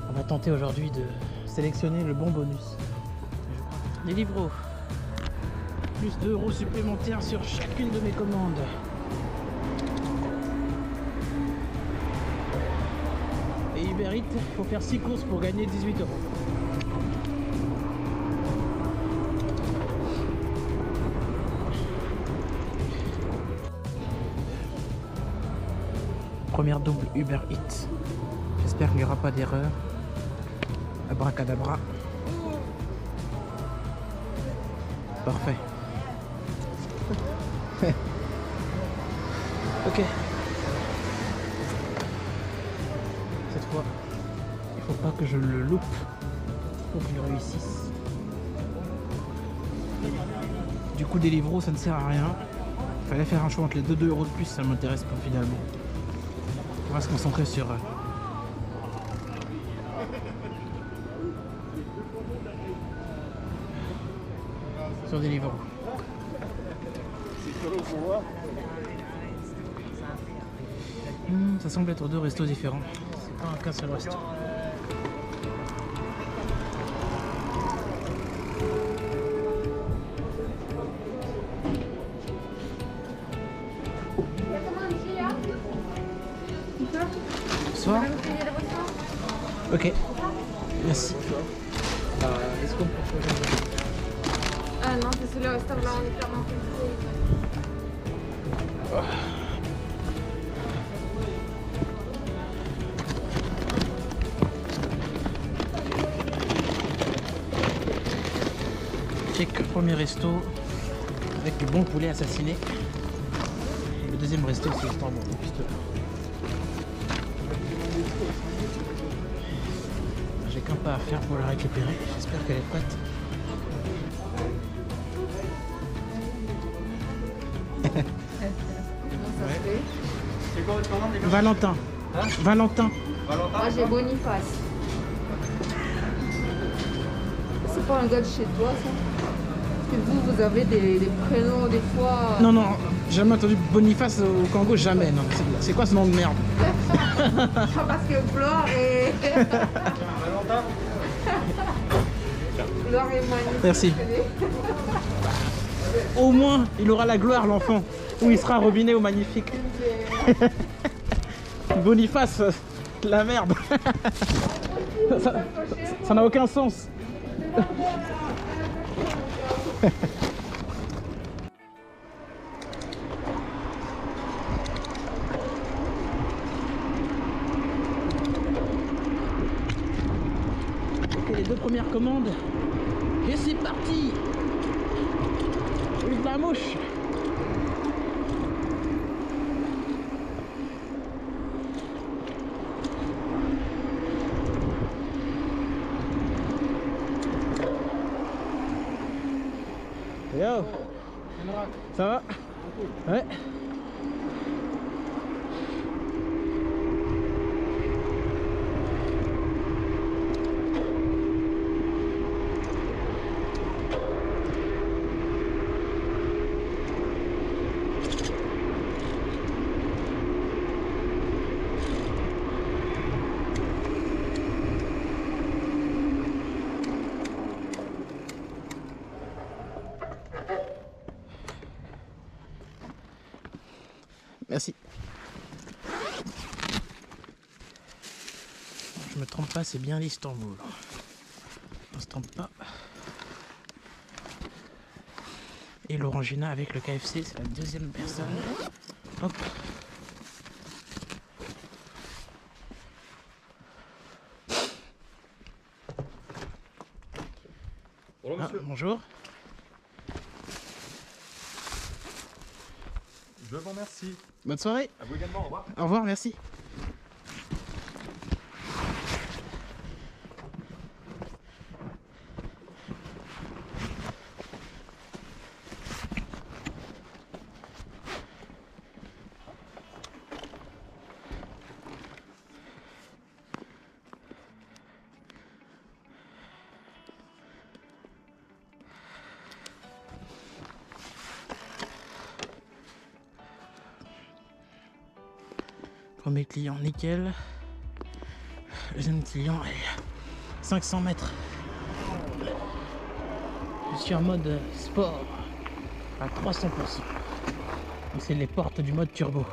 On va tenter aujourd'hui de sélectionner le bon bonus. Les livres. Plus de € supplémentaires sur chacune de mes commandes. Et Uber Eats, il faut faire 6 courses pour gagner 18 €. Première double Uber Eats. J'espère qu'il n'y aura pas d'erreur. Abracadabra. Parfait. Ok. Cette fois, il faut pas que je le loupe pour qu'il réussisse. Du coup, Deliveroo, ça ne sert à rien. Il fallait faire un choix entre les 2 € de plus, ça ne m'intéresse pas finalement. On va se concentrer sur Deliveroo. Ça semble être 2 restos différents. C'est pas qu'un seul resto. Bonsoir. Ok. Merci. Est-ce qu'on peut choisir? Ah non, c'est le restaurant, là on est clairement Check premier resto avec du bon poulet assassiné. Le deuxième resto c'est Istanbul. J'ai qu'un pas à faire pour la récupérer. J'espère qu'elle est prête. C'est quoi votre commande déjà? Valentin. Hein? Valentin. Valentin? Moi j'ai Boniface. C'est pas un gars de chez toi ça? Parce que vous avez des prénoms des fois. Non, non, jamais entendu Boniface au Congo, jamais. Non. C'est quoi ce nom de merde? Parce que Flore est. Valentin? Flore est magnifique. Merci. Au moins, il aura la gloire, l'enfant. Ou il sera robinet ou magnifique. Boniface, la merde. Ça n'a aucun sens. Ok, les 2 premières commandes. Et c'est parti. Vive la mouche. Yo. Ça va? Ouais. Merci. Je me trompe pas, c'est bien l'Istanbul. On se trompe pas. Et l'Orangina avec le KFC, c'est la deuxième personne. Hop. Bonjour monsieur. Bonjour. Je vous remercie. Bonne soirée. À vous également, au revoir. Au revoir, merci. Premier client, nickel. Deuxième client, 500 mètres. Je suis en mode sport à 300%. Donc c'est les portes du mode turbo.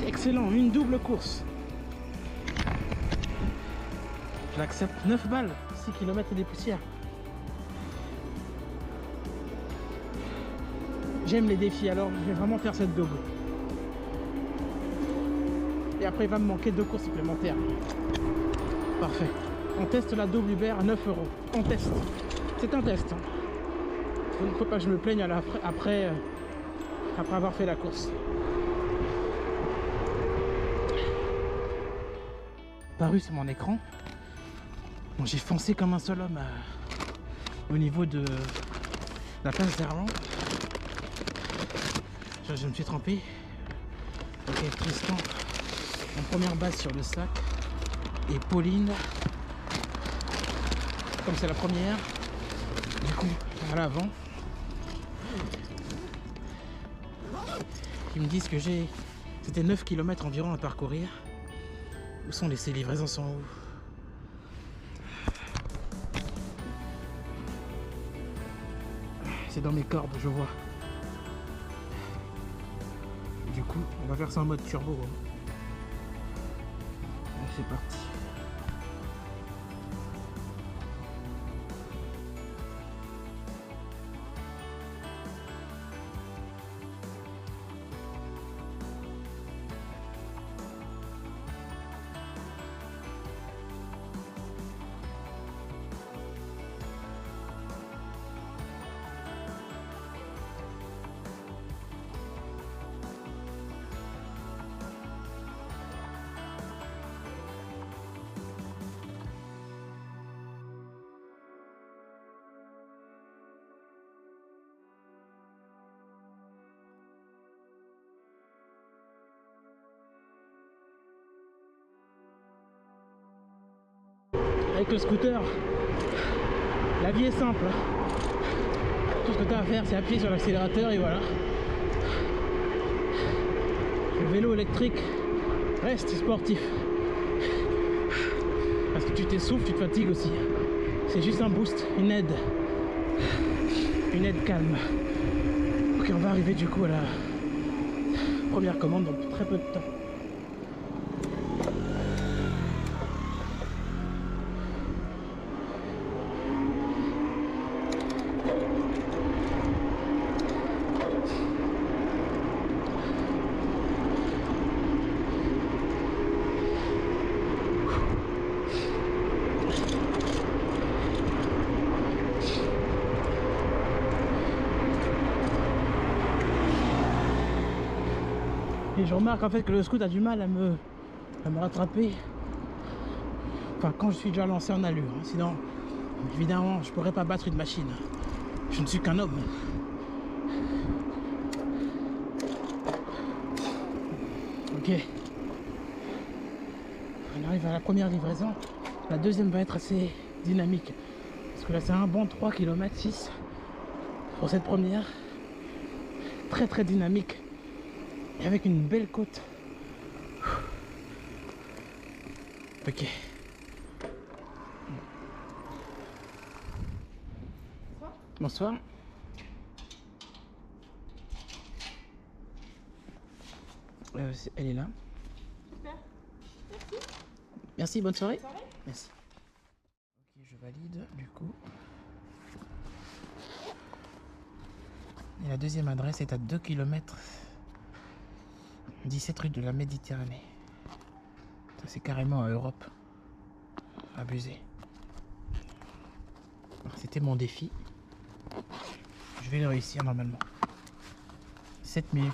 Excellent, une double course. Je l'accepte, 9 balles, 6 km et des poussières. J'aime les défis, alors je vais vraiment faire cette double. Et après il va me manquer 2 courses supplémentaires. Parfait. On teste la double Uber à 9 €. On teste. C'est un test. Il ne faut pas que je me plaigne après avoir fait la course. Paru sur mon écran. Bon, j'ai foncé comme un seul homme au niveau de la place d'Erland. Je me suis trempé. Donc avec Tristan en première base sur le sac et Pauline comme c'est la première du coup à l'avant. Ils me disent que c'était 9 km environ à parcourir. Où sont ces livraisons sont où? C'est dans mes cordes, je vois. Du coup, on va faire ça en mode turbo. Allez, c'est parti. Avec le scooter, la vie est simple. Tout ce que tu as à faire, c'est appuyer sur l'accélérateur et voilà. Le vélo électrique reste sportif. Parce que tu t'essouffles, tu te fatigues aussi. C'est juste un boost, une aide calme. Ok, on va arriver du coup à la première commande dans très peu de temps. Et je remarque en fait que le scoot a du mal à me rattraper. Enfin, quand je suis déjà lancé en allure. Hein. Sinon, évidemment, je pourrais pas battre une machine. Je ne suis qu'un homme. Ok. On arrive à la première livraison. La deuxième va être assez dynamique. Parce que là, c'est un bon 3 km 6 pour cette première. Très très dynamique. Et avec une belle côte. Ok. Bonsoir. Elle est là. Super. Merci. Merci, bonne soirée. Bonne soirée. Merci. Ok, je valide du coup. Et la deuxième adresse est à 2 km, 17 rue de la Méditerranée. Ça c'est carrément à Europe. Abusé. C'était mon défi. Je vais le réussir normalement. 7 minutes.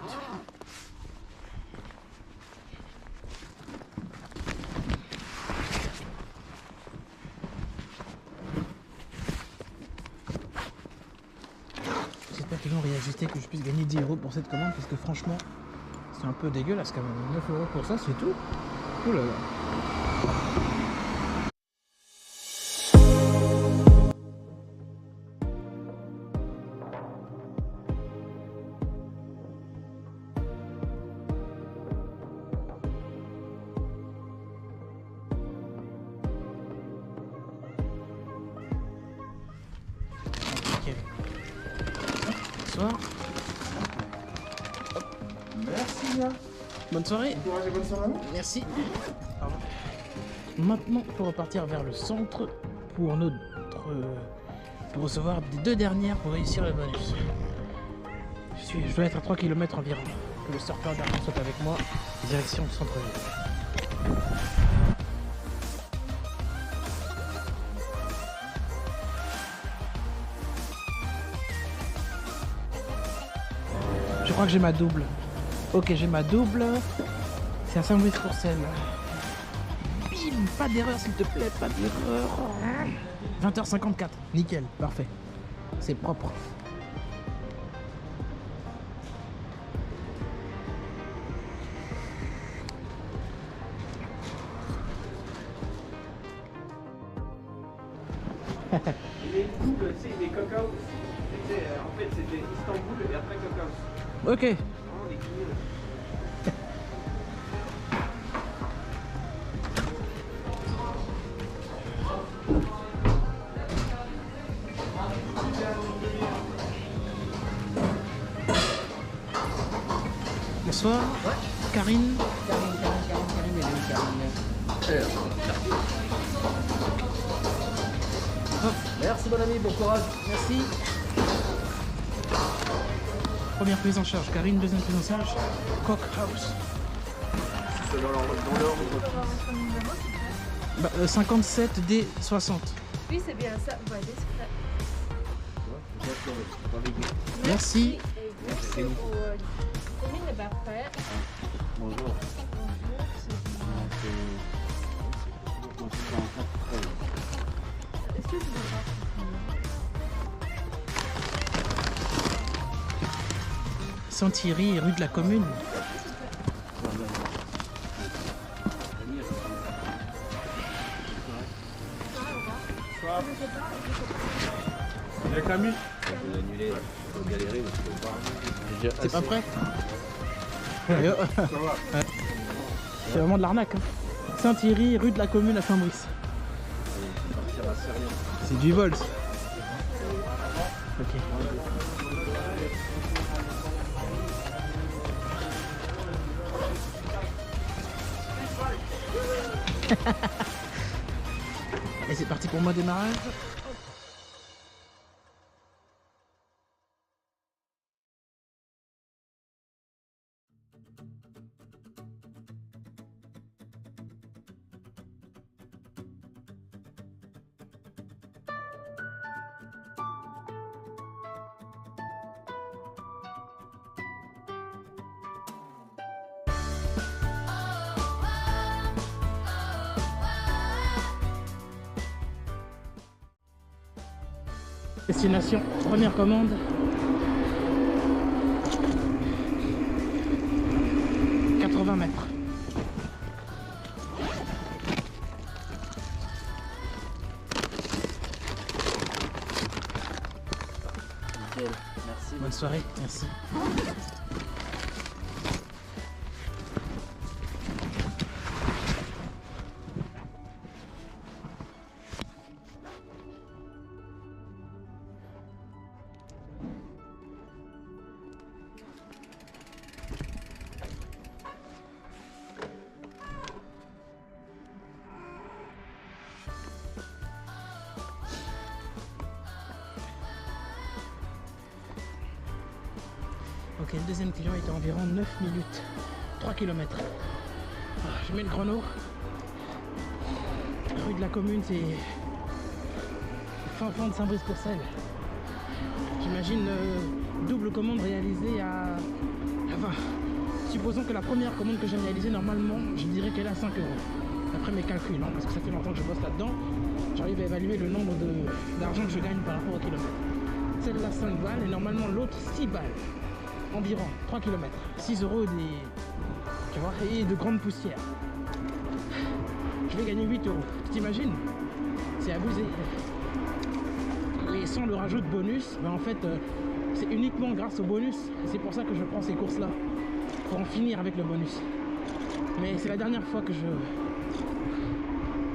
J'espère qu'ils vont réajuster, que je puisse gagner 10 € pour cette commande, parce que franchement, c'est un peu dégueulasse quand même. 9 € pour ça, c'est tout. Ouh là là. Bonsoir. Merci bien. Bonne soirée. Bon courage et bonne soirée à vous. Merci. Maintenant, il faut repartir vers le centre pour pour recevoir des 2 dernières pour réussir le bonus. Je dois être à 3 km environ. Que le surfeur derrière soit avec moi. Direction centre-ville. Je crois que j'ai ma double. Ok, j'ai ma double. C'est à Saint-Louis-Courcelles. Bim, pas d'erreur s'il te plaît, pas d'erreur. 20h54, nickel, parfait. C'est propre. Les doubles, tu sais, les cacao. En fait, c'était Istanbul et après cacao. Ok. Vraiment des guillemets. Bonsoir. Ouais. Karine. Hop. Merci, mon ami, bon courage. Merci. Première prise en charge, Karine. Deuxième prise en charge, Cock House. C'est dans l'ordre. 57D60. Oui, c'est bien ça. Ouais, Merci. Merci. Combien de barres faire? Bonjour. Est-ce que tu veux Saint-Thierry, rue de la Commune. Il y a Camus. Je vais annuler, je vais galérer, mais je peux pas. C'est pas prêt? Ça va. C'est vraiment de l'arnaque. Hein. Saint-Thierry, rue de la Commune à Saint-Brice. C'est du vol. Ça. Ok. Et c'est parti pour moi démarrage. Destination, première commande. « 80 mètres. Nickel, merci. Bonne soirée, merci. et le deuxième client était à environ 9 minutes. 3 km. Je mets le chrono. Rue de la Commune, c'est fin de Saint-Brice-Courcelles. J'imagine double commande réalisée à... Enfin, supposons que la première commande que j'ai réalisée, normalement, je dirais qu'elle est à 5 €. Après mes calculs, hein, parce que ça fait longtemps que je bosse là-dedans, j'arrive à évaluer le nombre d'argent que je gagne par rapport au kilomètre. Celle-là 5 balles et normalement l'autre 6 balles. Environ 3 km. 6 € tu vois, et de grandes poussières. Je vais gagner 8 €. Tu t'imagines? C'est abusé. Et sans le rajout de bonus, ben en fait, c'est uniquement grâce au bonus. C'est pour ça que je prends ces courses-là. Pour en finir avec le bonus. Mais c'est la dernière fois que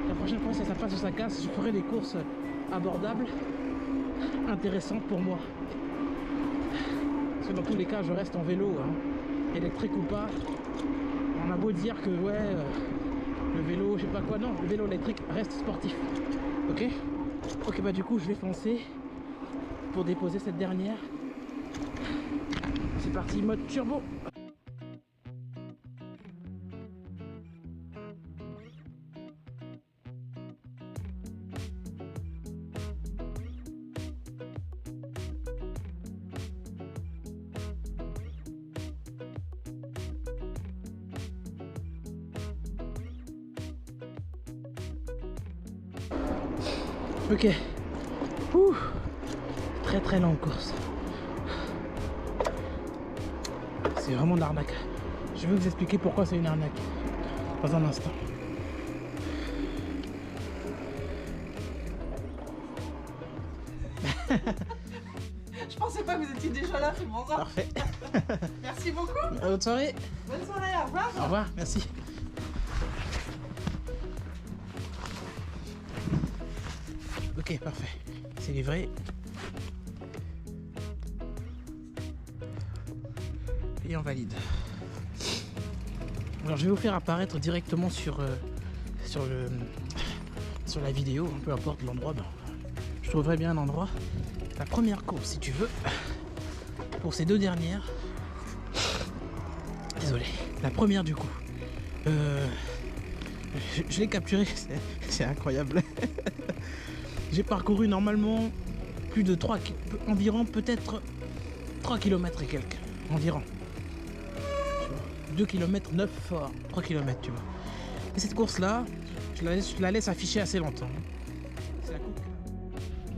La prochaine fois, si ça passe ou ça casse, je ferai des courses abordables, intéressantes pour moi. Parce que dans tous les cas, je reste en vélo, hein. Électrique ou pas. On a beau dire que ouais, le vélo, je sais pas quoi, non, le vélo électrique reste sportif. Ok? Ok, bah du coup, je vais foncer pour déposer cette dernière. C'est parti, mode turbo. Ok. Ouh. Très longue course. C'est vraiment de l'arnaque. Je vais vous expliquer pourquoi c'est une arnaque dans un instant. Je pensais pas que vous étiez déjà là, c'est bon ça. Parfait. Merci beaucoup. Bonne soirée. Bonne soirée, au revoir. Au revoir, merci. Ok, parfait. C'est livré. Et on valide. Alors je vais vous faire apparaître directement sur la vidéo, peu importe l'endroit. Ben, je trouverai bien un endroit. La première course, si tu veux, pour ces deux dernières. Désolé. La première du coup. Je l'ai capturé, c'est incroyable. J'ai parcouru normalement plus de 3 environ peut-être 3 km et quelques. Environ. 2 km 9 fort. 3 km tu vois. Et cette course là, je la laisse afficher assez longtemps. C'est la coupe.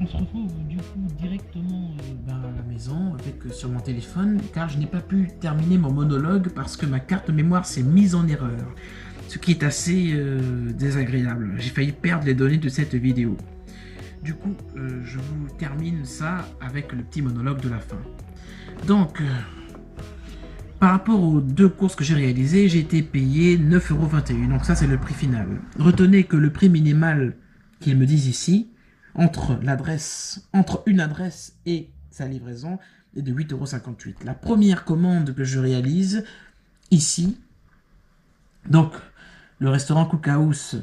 On se retrouve du coup directement à la maison avec sur mon téléphone car je n'ai pas pu terminer mon monologue parce que ma carte mémoire s'est mise en erreur. Ce qui est assez désagréable. J'ai failli perdre les données de cette vidéo. Du coup, je vous termine ça avec le petit monologue de la fin. Donc, par rapport aux deux courses que j'ai réalisées, j'ai été payé 9,21 €. Donc ça, c'est le prix final. Retenez que le prix minimal qu'ils me disent ici, entre une adresse et sa livraison, est de 8,58 €. La première commande que je réalise ici, donc le restaurant Cookhouse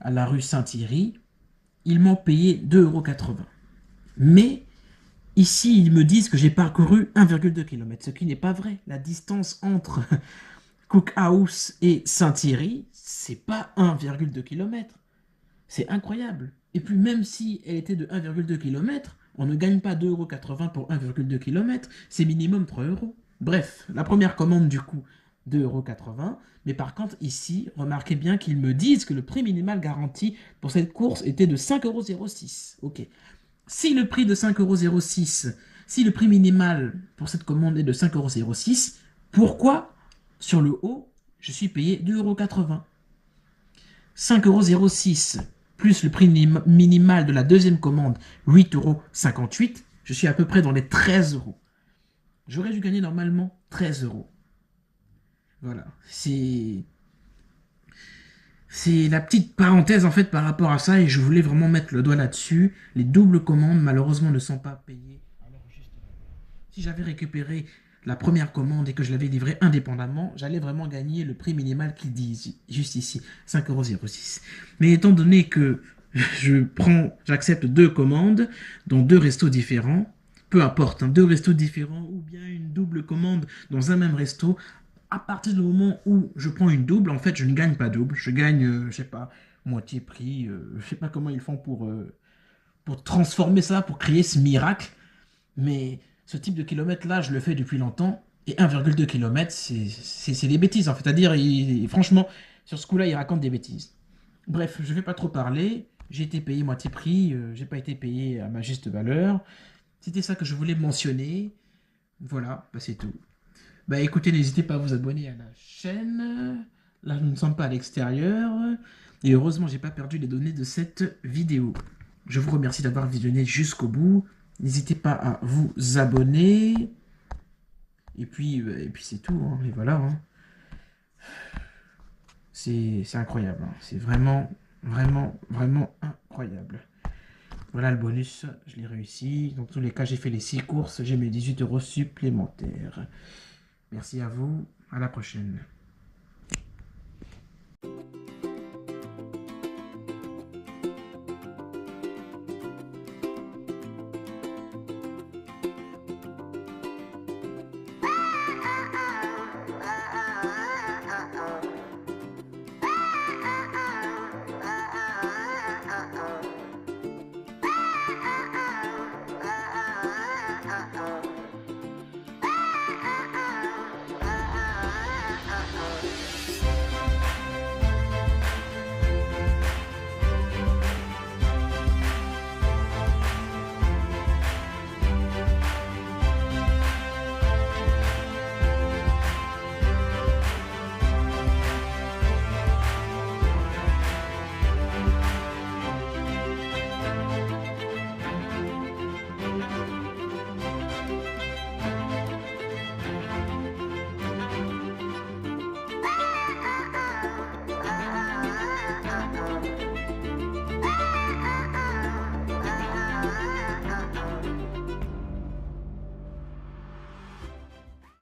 à la rue Saint-Thierry, ils m'ont payé 2,80 €. Mais ici, ils me disent que j'ai parcouru 1,2 km, ce qui n'est pas vrai. La distance entre Cookhouse et Saint-Thierry, c'est pas 1,2 km. C'est incroyable. Et puis même si elle était de 1,2 km, on ne gagne pas 2,80 € pour 1,2 km, c'est minimum 3 €. Bref, la première commande du coup, 2,80 €. Mais par contre, ici, remarquez bien qu'ils me disent que le prix minimal garanti pour cette course était de 5,06 €. Ok. Si le prix de 5,06 €, si le prix minimal pour cette commande est de 5,06 €, pourquoi, sur le haut, je suis payé 2,80 €? 5,06 € plus le prix minimal de la deuxième commande, 8,58 €, je suis à peu près dans les 13 €. J'aurais dû gagner normalement 13 €. Voilà, c'est la petite parenthèse en fait par rapport à ça et je voulais vraiment mettre le doigt là-dessus. Les doubles commandes malheureusement ne sont pas payées. Alors justement, si j'avais récupéré la première commande et que je l'avais livrée indépendamment, j'allais vraiment gagner le prix minimal qu'ils disent juste ici, 5,06 €. Mais étant donné que j'accepte deux commandes dans deux restos différents, peu importe, hein, 2 restos différents ou bien une double commande dans un même resto, à partir du moment où je prends une double, en fait, je ne gagne pas double. Je gagne, je sais pas, moitié prix. Je sais pas comment ils font pour transformer ça, pour créer ce miracle. Mais ce type de kilomètre-là, je le fais depuis longtemps. Et 1,2 km, c'est des bêtises, en fait. C'est-à-dire, franchement, sur ce coup-là, il raconte des bêtises. Bref, je vais pas trop parler. J'ai été payé moitié prix. J'ai pas été payé à ma juste valeur. C'était ça que je voulais mentionner. Voilà, bah c'est tout. Bah écoutez, n'hésitez pas à vous abonner à la chaîne. Là, nous ne sommes pas à l'extérieur. Et heureusement, j'ai pas perdu les données de cette vidéo. Je vous remercie d'avoir visionné jusqu'au bout. N'hésitez pas à vous abonner. Et puis c'est tout. Hein. Et voilà. Hein. C'est incroyable. Hein. C'est vraiment, vraiment, vraiment incroyable. Voilà le bonus. Je l'ai réussi. Dans tous les cas, j'ai fait les 6 courses. J'ai mes 18 € supplémentaires. Merci à vous. À la prochaine.